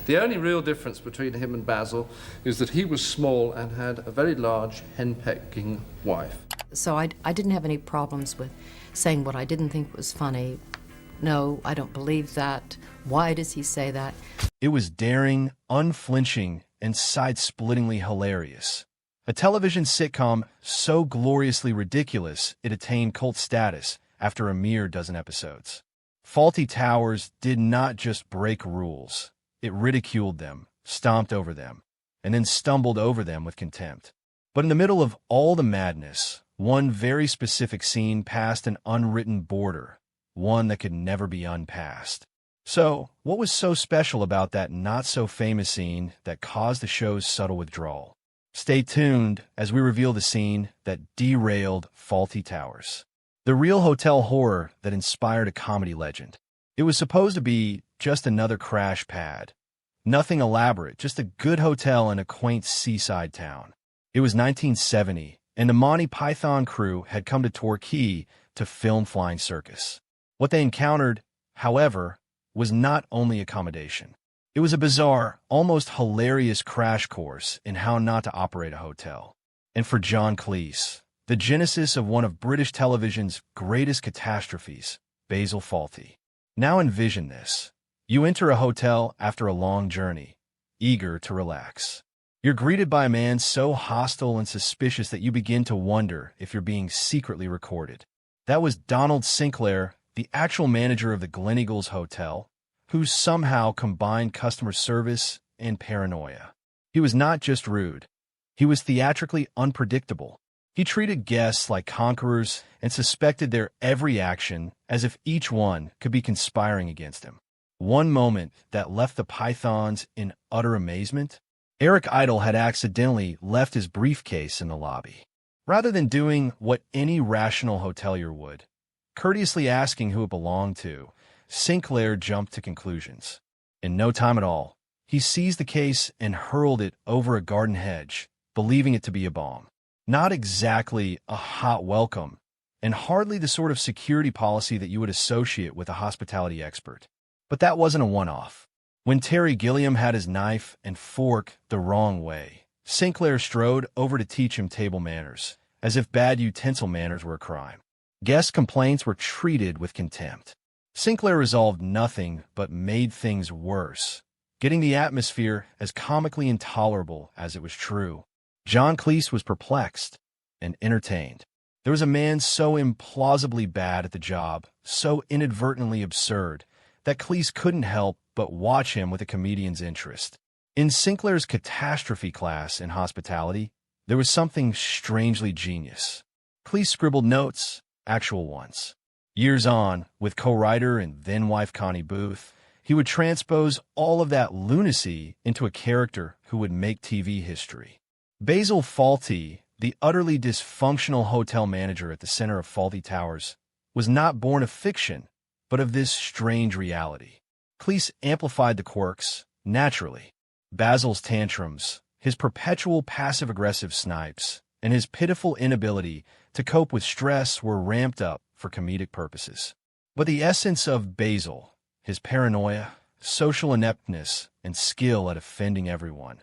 The only real difference between him and Basil is that he was small and had a very large henpecking wife. So I didn't have any problems with saying what I didn't think was funny. No, I don't believe that. Why does he say that? It was daring, unflinching, and side-splittingly hilarious. A television sitcom so gloriously ridiculous it attained cult status after a mere dozen episodes. Fawlty Towers did not just break rules. It ridiculed them, stomped over them, and then stumbled over them with contempt. But in the middle of all the madness, one very specific scene passed an unwritten border, one that could never be unpassed. So, what was so special about that not-so-famous scene that caused the show's subtle withdrawal? Stay tuned as we reveal the scene that derailed Fawlty Towers, the real hotel horror that inspired a comedy legend. It was supposed to be just another crash pad. Nothing elaborate, just a good hotel in a quaint seaside town. It was 1970, and the Monty Python crew had come to Torquay to film Flying Circus. What they encountered, however, was not only accommodation. It was a bizarre, almost hilarious crash course in how not to operate a hotel. And for John Cleese, the genesis of one of British television's greatest catastrophes, Basil Fawlty. Now envision this. You enter a hotel after a long journey, eager to relax. You're greeted by a man so hostile and suspicious that you begin to wonder if you're being secretly recorded. That was Donald Sinclair, the actual manager of the Gleneagles Hotel, who somehow combined customer service and paranoia. He was not just rude. He was theatrically unpredictable. He treated guests like conquerors and suspected their every action as if each one could be conspiring against him. One moment that left the Pythons in utter amazement. Eric Idle had accidentally left his briefcase in the lobby. Rather than doing what any rational hotelier would, courteously asking who it belonged to, Sinclair jumped to conclusions. In no time at all, he seized the case and hurled it over a garden hedge, believing it to be a bomb. Not exactly a hot welcome, and hardly the sort of security policy that you would associate with a hospitality expert. But that wasn't a one-off. When Terry Gilliam had his knife and fork the wrong way, Sinclair strode over to teach him table manners, as if bad utensil manners were a crime. Guest complaints were treated with contempt. Sinclair resolved nothing but made things worse, getting the atmosphere as comically intolerable as it was true. John Cleese was perplexed and entertained. There was a man so implausibly bad at the job, so inadvertently absurd, that Cleese couldn't help but watch him with a comedian's interest. In Sinclair's catastrophe class in hospitality, there was something strangely genius. Cleese scribbled notes, actual ones. Years on, with co-writer and then-wife Connie Booth, he would transpose all of that lunacy into a character who would make TV history. Basil Fawlty, the utterly dysfunctional hotel manager at the center of Fawlty Towers, was not born of fiction, but of this strange reality. Cleese amplified the quirks, naturally. Basil's tantrums, his perpetual passive-aggressive snipes, and his pitiful inability to cope with stress were ramped up for comedic purposes. But the essence of Basil, his paranoia, social ineptness, and skill at offending everyone,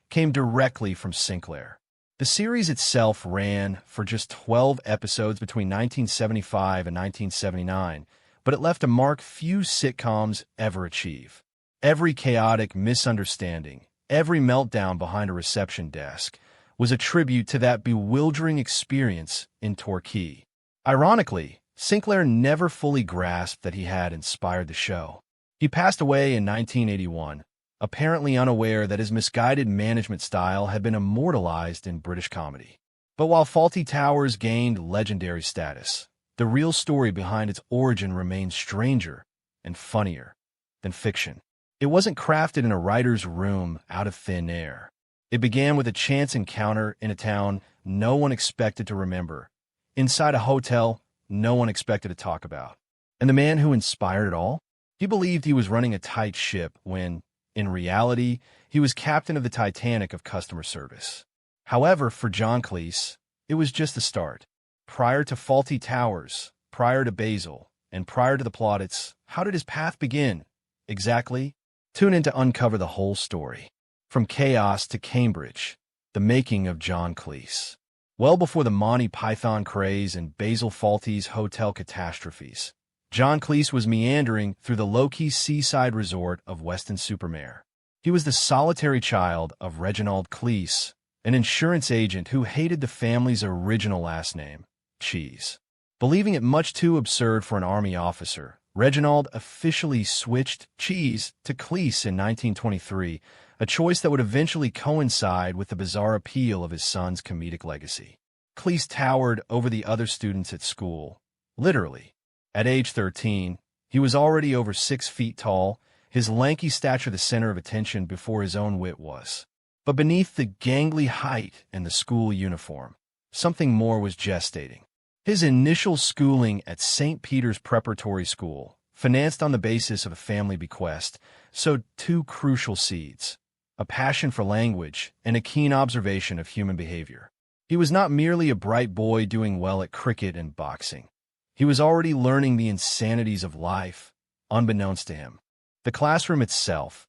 came directly from Sinclair. The series itself ran for just 12 episodes between 1975 and 1979, but it left a mark few sitcoms ever achieve. Every chaotic misunderstanding, every meltdown behind a reception desk, was a tribute to that bewildering experience in Torquay. Ironically, Sinclair never fully grasped that he had inspired the show. He passed away in 1981, apparently unaware that his misguided management style had been immortalized in British comedy. But while Fawlty Towers gained legendary status, the real story behind its origin remains stranger and funnier than fiction. It wasn't crafted in a writer's room out of thin air. It began with a chance encounter in a town no one expected to remember, inside a hotel no one expected to talk about. And the man who inspired it all? He believed he was running a tight ship when, in reality, he was captain of the Titanic of customer service. However, for John Cleese, it was just the start. Prior to Fawlty Towers, prior to Basil, and prior to the plaudits, how did his path begin? Exactly Tune in to uncover the whole story. From chaos to Cambridge, the making of John Cleese. Well before the Monty Python craze and Basil Fawlty's hotel catastrophes, John Cleese was meandering through the low-key seaside resort of Weston-super-Mare. He was the solitary child of Reginald Cleese, an insurance agent who hated the family's original last name, Cheese. Believing it much too absurd for an army officer, Reginald officially switched Cheese to Cleese in 1923, a choice that would eventually coincide with the bizarre appeal of his son's comedic legacy. Cleese towered over the other students at school, literally. At age 13, he was already over 6 feet tall, his lanky stature the center of attention before his own wit was. But beneath the gangly height and the school uniform, something more was gestating. His initial schooling at St. Peter's Preparatory School, financed on the basis of a family bequest, sowed 2 crucial seeds: a passion for language and a keen observation of human behavior. He was not merely a bright boy doing well at cricket and boxing. He was already learning the insanities of life, unbeknownst to him. The classroom itself,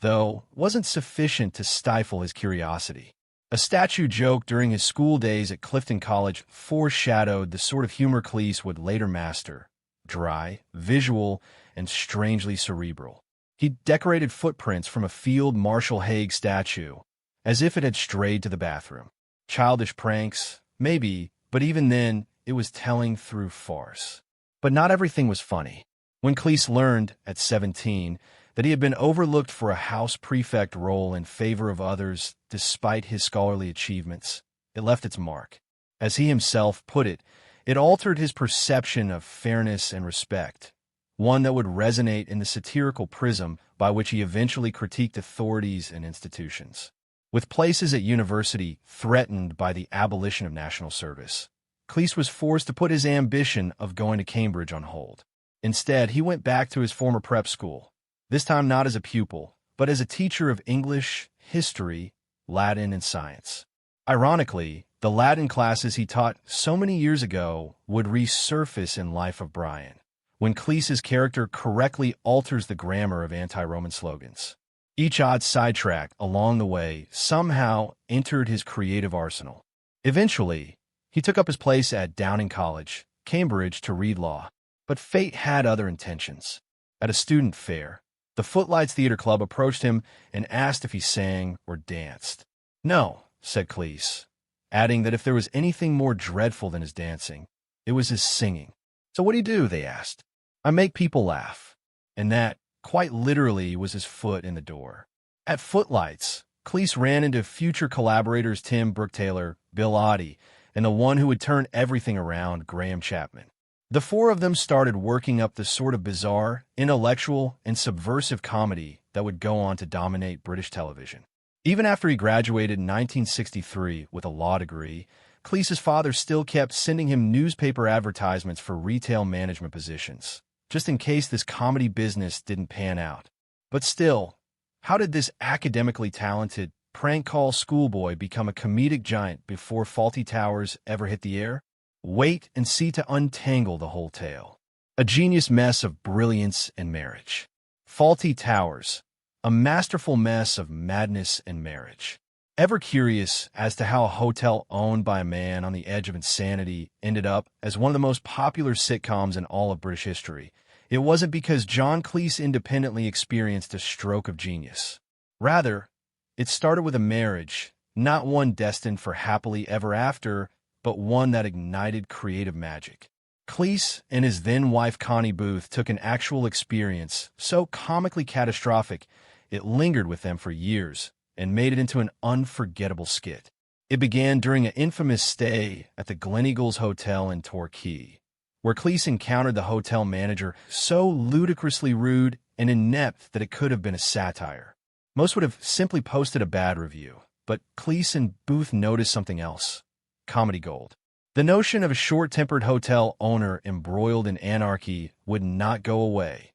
though, wasn't sufficient to stifle his curiosity. A statue joke during his school days at Clifton College foreshadowed the sort of humor Cleese would later master: dry, visual, and strangely cerebral. He decorated footprints from a Field Marshal Haig statue, as if it had strayed to the bathroom. Childish pranks, maybe, but even then, it was telling through farce. But not everything was funny. When Cleese learned, at 17, that he had been overlooked for a house prefect role in favor of others despite his scholarly achievements, it left its mark. As he himself put it, it altered his perception of fairness and respect, one that would resonate in the satirical prism by which he eventually critiqued authorities and institutions. With places at university threatened by the abolition of national service, Cleese was forced to put his ambition of going to Cambridge on hold. Instead, he went back to his former prep school, this time not as a pupil, but as a teacher of English, history, Latin, and science. Ironically, the Latin classes he taught so many years ago would resurface in Life of Brian, when Cleese's character correctly alters the grammar of anti-Roman slogans. Each odd sidetrack along the way somehow entered his creative arsenal. Eventually, he took up his place at Downing College, Cambridge, to read law. But fate had other intentions. At a student fair, the Footlights Theater Club approached him and asked if he sang or danced. "No," said Cleese, adding that if there was anything more dreadful than his dancing, it was his singing. "So what do you do?" they asked. "I make people laugh." And that, quite literally, was his foot in the door. At Footlights, Cleese ran into future collaborators Tim Brook-Taylor, Bill Oddie, and the one who would turn everything around, Graham Chapman. The 4 of them started working up the sort of bizarre, intellectual, and subversive comedy that would go on to dominate British television. Even after he graduated in 1963 with a law degree, Cleese's father still kept sending him newspaper advertisements for retail management positions, just in case this comedy business didn't pan out. But still, how did this academically talented, prank call schoolboy become a comedic giant before Fawlty Towers ever hit the air? Wait and see to untangle the whole tale. A genius mess of brilliance and marriage. Fawlty Towers, a masterful mess of madness and marriage. Ever curious as to how a hotel owned by a man on the edge of insanity ended up as one of the most popular sitcoms in all of British history? It wasn't because John Cleese independently experienced a stroke of genius. Rather, it started with a marriage, not one destined for happily ever after, but one that ignited creative magic. Cleese and his then-wife Connie Booth took an actual experience so comically catastrophic it lingered with them for years and made it into an unforgettable skit. It began during an infamous stay at the Gleneagles Hotel in Torquay, where Cleese encountered the hotel manager so ludicrously rude and inept that it could have been a satire. Most would have simply posted a bad review, but Cleese and Booth noticed something else. Comedy gold. The notion of a short-tempered hotel owner embroiled in anarchy would not go away,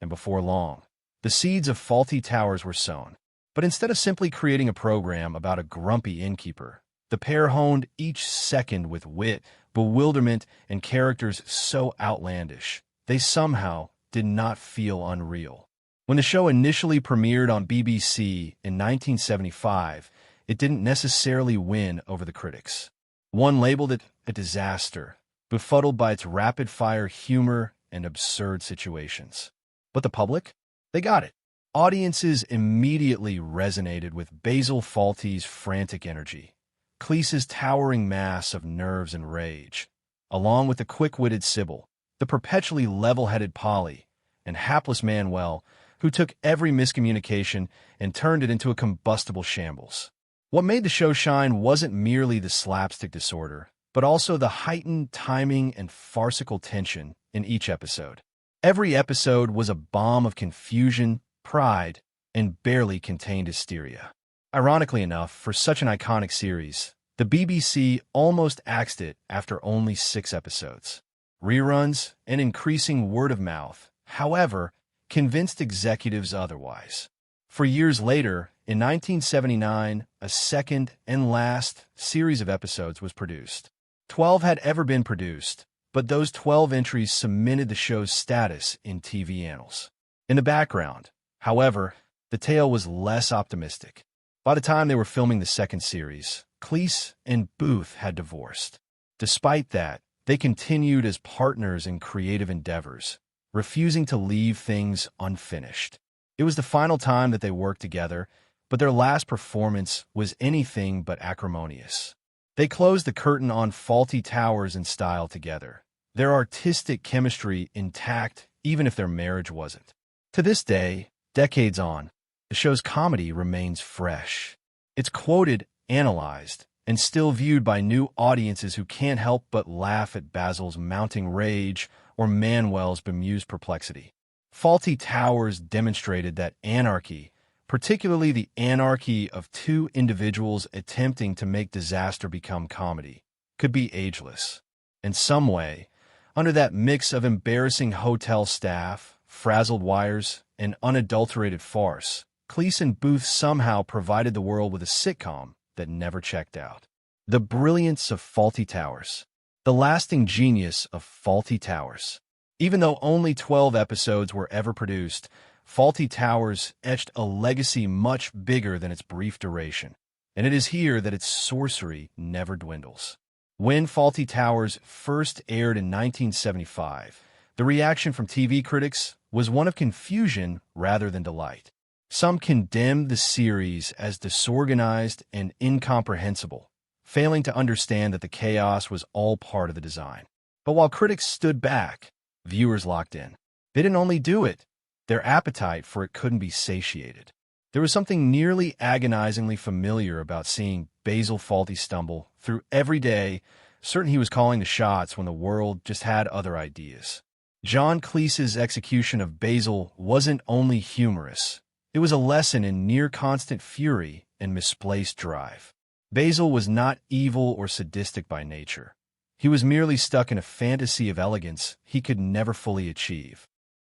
and before long, the seeds of Fawlty Towers were sown. But instead of simply creating a program about a grumpy innkeeper, the pair honed each second with wit, bewilderment, and characters so outlandish, they somehow did not feel unreal. When the show initially premiered on BBC in 1975, it didn't necessarily win over the critics. One labeled it a disaster, befuddled by its rapid-fire humor and absurd situations. But the public? They got it. Audiences immediately resonated with Basil Fawlty's frantic energy, Cleese's towering mass of nerves and rage, along with the quick-witted Sybil, the perpetually level-headed Polly, and hapless Manuel, who took every miscommunication and turned it into a combustible shambles. What made the show shine wasn't merely the slapstick disorder, but also the heightened timing and farcical tension in each episode. Every episode was a bomb of confusion, pride, and barely contained hysteria. Ironically enough, for such an iconic series, the BBC almost axed it after only 6 episodes. Reruns and increasing word of mouth, however, convinced executives otherwise. For years later, in 1979, a second and last series of episodes was produced. 12 had ever been produced, but those 12 entries cemented the show's status in TV annals. In the background, however, the tale was less optimistic. By the time they were filming the second series, Cleese and Booth had divorced. Despite that, they continued as partners in creative endeavors, refusing to leave things unfinished. It was the final time that they worked together, but their last performance was anything but acrimonious. They closed the curtain on Fawlty Towers in style together, their artistic chemistry intact even if their marriage wasn't. To this day, decades on, the show's comedy remains fresh. It's quoted, analyzed, and still viewed by new audiences who can't help but laugh at Basil's mounting rage or Manuel's bemused perplexity. Fawlty Towers demonstrated that anarchy, particularly the anarchy of two individuals attempting to make disaster become comedy, could be ageless. In some way, under that mix of embarrassing hotel staff, frazzled wires, and unadulterated farce, Cleese and Booth somehow provided the world with a sitcom that never checked out. The brilliance of Fawlty Towers. The lasting genius of Fawlty Towers. Even though only 12 episodes were ever produced, Fawlty Towers etched a legacy much bigger than its brief duration, and it is here that its sorcery never dwindles. When Fawlty Towers first aired in 1975, the reaction from TV critics was one of confusion rather than delight. Some condemned the series as disorganized and incomprehensible, failing to understand that the chaos was all part of the design. But while critics stood back, viewers locked in. They didn't only do it, their appetite for it couldn't be satiated. There was something nearly agonizingly familiar about seeing Basil Fawlty stumble through every day, certain he was calling the shots when the world just had other ideas. John Cleese's execution of Basil wasn't only humorous. It was a lesson in near-constant fury and misplaced drive. Basil was not evil or sadistic by nature. He was merely stuck in a fantasy of elegance he could never fully achieve.